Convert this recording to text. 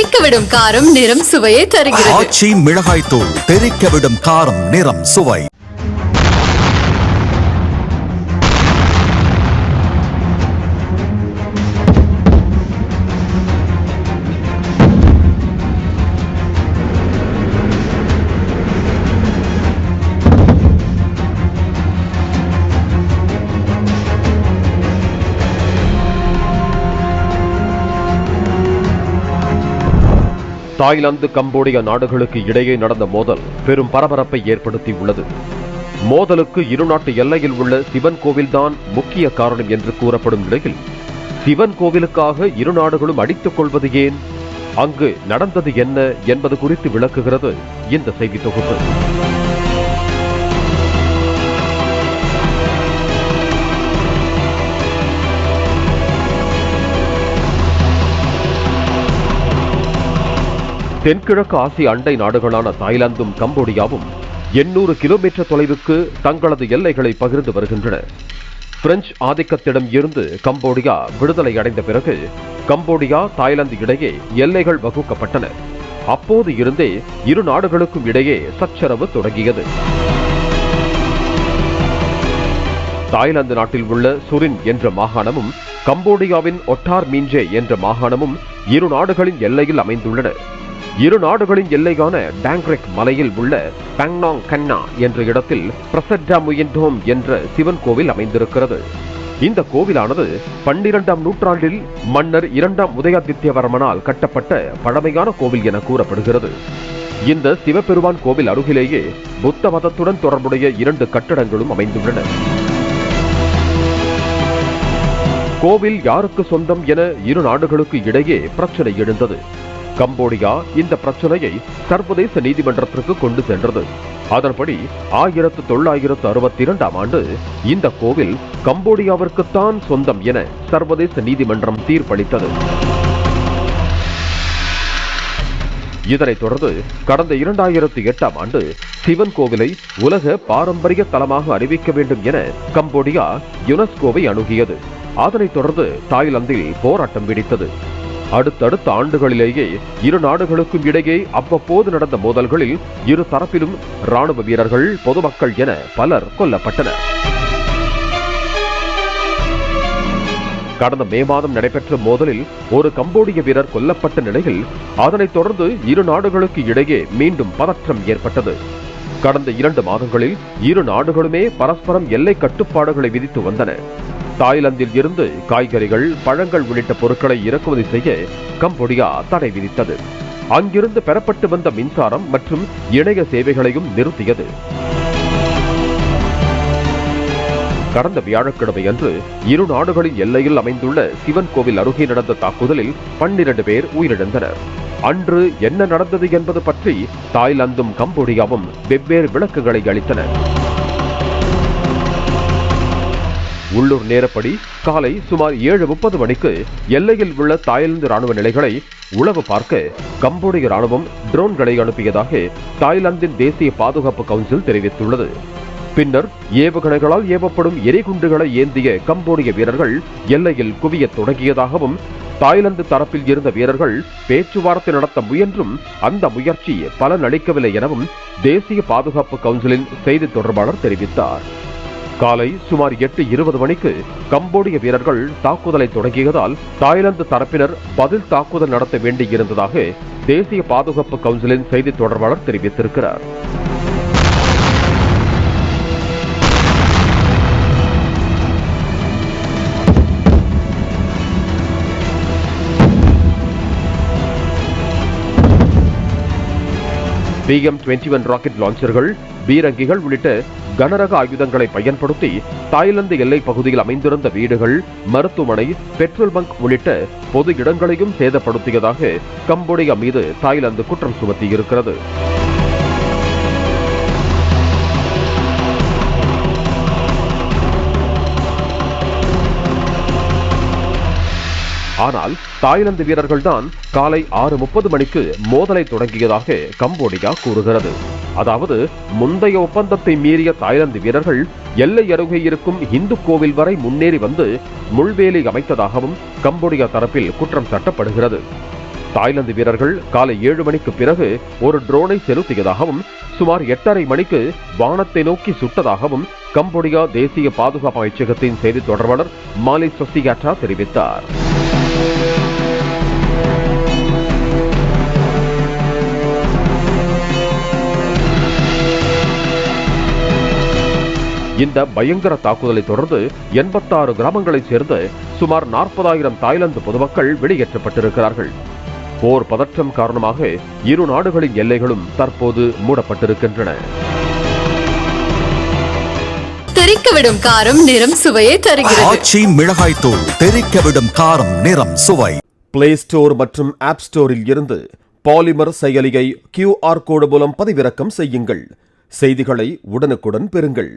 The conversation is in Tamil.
தெறிக்கவிடும் காரம் நிறம் சுவையை தருகிறது. ஆச்சி மிளகாய் தூள் தெறிக்கவிடும் காரம் நிறம் சுவை. தாய்லாந்து கம்போடியா நாடுகளுக்கு இடையே நடந்த மோதல் பெரும் பரபரப்பை ஏற்படுத்தியுள்ளது. மோதலுக்கு இரு நாட்டு எல்லையில் உள்ள சிவன் கோவில்தான் முக்கிய காரணம் என்று கூறப்படும் நிலையில் சிவன் கோவிலுக்காக இரு நாடுகளும் அடித்துக் கொள்வது ஏன், அங்கு நடந்தது என்ன என்பது குறித்து விளக்குகிறது இந்த செய்தி தொகுப்பு. தென்கிழக்கு ஆசிய அண்டை நாடுகளான தாய்லாந்தும் கம்போடியாவும் 800 கிலோமீட்டர் தொலைவுக்கு தங்களது எல்லைகளை பகிர்ந்து வருகின்றன. பிரெஞ்சு ஆதிக்கத்திடம் இருந்து கம்போடியா விடுதலை அடைந்த பிறகு கம்போடியா தாய்லாந்து இடையே எல்லைகள் வகுக்கப்பட்டன. அப்போது இருந்தே இரு நாடுகளுக்கும் இடையே சச்சரவு தொடங்கியது. தாய்லாந்து நாட்டில் உள்ள சுரின் என்ற மாகாணமும் கம்போடியாவின் ஒட்டார் மீஞ்சே என்ற மாகாணமும் இரு நாடுகளின் எல்லையில் அமைந்துள்ளன. இரு நாடுகளின் எல்லையான டாங்க்ரெக் மலையில் உள்ள பாங்னாங் கன்னா என்ற இடத்தில் பிரசட்டா முயன்டோம் என்ற சிவன் கோவில் அமைந்திருக்கிறது. இந்த கோவிலானது 12ஆம் நூற்றாண்டில் மன்னர் 2ஆம் உதயாதித்யவர்மனால் கட்டப்பட்ட பழமையான கோவில் என கூறப்படுகிறது. இந்த சிவபெருமான் கோவில் அருகிலேயே புத்த மதத்துடன் தொடர்புடைய 2 கட்டடங்களும் அமைந்துள்ளன. கோவில் யாருக்கு சொந்தம் என இரு நாடுகளுக்கு இடையே பிரச்சனை எழுந்தது. கம்போடியா இந்த பிரச்சனையை சர்வதேச நீதிமன்றத்திற்கு கொண்டு சென்றது. அதன்படி 1962ஆம் ஆண்டு இந்த கோவில் கம்போடியாவிற்குத்தான் சொந்தம் என சர்வதேச நீதிமன்றம் தீர்ப்பளித்தது. இதனைத் தொடர்ந்து கடந்த 2008ஆம் ஆண்டு சிவன் கோவிலை உலக பாரம்பரிய தலமாக அறிவிக்க வேண்டும் என கம்போடியா யுனெஸ்கோவை அணுகியது. அதனைத் தொடர்ந்து தாய்லாந்தில் போராட்டம் வெடித்தது. அடுத்தடுத்த ஆண்டுகளிலேயே இரு நாடுகளுக்கும் இடையே அவ்வப்போது நடந்த மோதல்களில் இரு தரப்பிலும் ராணுவ வீரர்கள், பொதுமக்கள் என பலர் கொல்லப்பட்டனர். கடந்த மே மாதம் நடைபெற்ற மோதலில் ஒரு கம்போடிய வீரர் கொல்லப்பட்ட நிலையில் அதனைத் தொடர்ந்து இரு நாடுகளுக்கு இடையே மீண்டும் பதற்றம் ஏற்பட்டது. கடந்த 2 மாதங்களில் இரு நாடுகளுமே பரஸ்பரம் எல்லை கட்டுப்பாடுகளை விதித்து வந்தன. தாய்லாந்தில் இருந்து காய்கறிகள், பழங்கள் உள்ளிட்ட பொருட்களை இறக்குமதி செய்ய கம்போடியா தடை விதித்தது. அங்கிருந்து பெறப்பட்டு வந்த மின்சாரம் மற்றும் இணைய சேவைகளையும் நிறுத்தியது. கடந்த வியாழக்கிழமை அன்று இரு நாடுகளின் எல்லையில் அமைந்துள்ள சிவன் கோவில் அருகே நடந்த தாக்குதலில் 12 பேர் உயிரிழந்தனர். அன்று என்ன நடந்தது என்பது பற்றி தாய்லாந்தும் கம்போடியாவும் வெவ்வேறு விளக்கங்களை அளித்தன. உள்ளூர் நேரப்படி காலை சுமார் 7:30 மணிக்கு எல்லையில் உள்ள தாய்லாந்து ராணுவ நிலைகளை உளவு பார்க்க கம்போடிய ராணுவம் ட்ரோன்களை அனுப்பியதாக தாய்லாந்தின் தேசிய பாதுகாப்பு கவுன்சில் தெரிவித்துள்ளது. பின்னர் ஏவுகணைகளால் ஏவப்படும் எரிகுண்டுகளை ஏந்திய கம்போடிய வீரர்கள் எல்லையில் குவிய தொடங்கியதாகவும், தாய்லாந்து தரப்பில் இருந்த வீரர்கள் பேச்சுவார்த்தை நடத்த முயன்றும் அந்த முயற்சி பலனளிக்கவில்லை எனவும் தேசிய பாதுகாப்பு கவுன்சிலின் செய்தி தொடர்பாளர் தெரிவித்தார். காலை சுமார் 8:20 மணிக்கு கம்போடிய வீரர்கள் தாக்குதலை தொடங்கியதால் தாய்லாந்து தரப்பினர் பதில் தாக்குதல் நடத்த வேண்டியிருந்ததாக தேசிய பாதுகாப்பு கவுன்சிலின் செய்தி தொடர்பாளர் தெரிவித்திருக்கிறார். BM-21 ராக்கெட் லான்ச்சர்கள், பீரங்கிகள் உள்ளிட்ட கனரக ஆயுதங்களை பயன்படுத்தி தாய்லாந்து எல்லை பகுதியில் அமைந்திருந்த வீடுகள், மருத்துவமனை, பெட்ரோல் பங்க் உள்ளிட்ட பொது இடங்களையும் சேதப்படுத்தியதாக கம்போடியா மீது தாய்லாந்து குற்றம் சுமத்தியிருக்கிறது. ஆனால் தாய்லாந்து வீரர்கள்தான் காலை 6:30 மணிக்கு மோதலை தொடங்கியதாக கம்போடியா கூறுகிறது. அதாவது முந்தைய ஒப்பந்தத்தை மீறிய தாய்லாந்து வீரர்கள் எல்லை அருகே இருக்கும் இந்து கோவில் வரை முன்னேறி வந்து முள்வேலி அமைத்ததாகவும் கம்போடியா தரப்பில் குற்றம் சாட்டப்படுகிறது. தாய்லாந்து வீரர்கள் காலை 7 மணிக்கு பிறகு ஒரு ட்ரோனை செலுத்தியதாகவும் சுமார் 8:30 மணிக்கு வானத்தை நோக்கி சுட்டதாகவும் கம்போடியா தேசிய பாதுகாப்பு அமைச்சகத்தின் செய்தி தொடர்பாளர் மாலி சொசிகாட்டா தெரிவித்தார். இந்த பயங்கர தாக்குதலை தொடர்ந்து 86 கிராமங்களைச் சேர்ந்த சுமார் 40,000 தாய்லாந்து பொதுமக்கள் வெளியேற்றப்பட்டிருக்கிறார்கள். போர் பதற்றம் காரணமாக இரு நாடுகளின் எல்லைகளும் தற்போது மூடப்பட்டிருக்கின்றன. தெறிக்கவிடும் காரம் நிறம் சுவையை தருகிறது. ஆச்சி மிளகாய் தூள் தெறிக்கவிடும் காரம் நிறம் சுவை. பிளே ஸ்டோர் மற்றும் ஆப் ஸ்டோரில் இருந்து பாலிமர் செயலியை QR கோடு மூலம் பதிவிறக்கம் செய்யுங்கள். செய்திகளை உடனுக்குடன் பெறுங்கள்.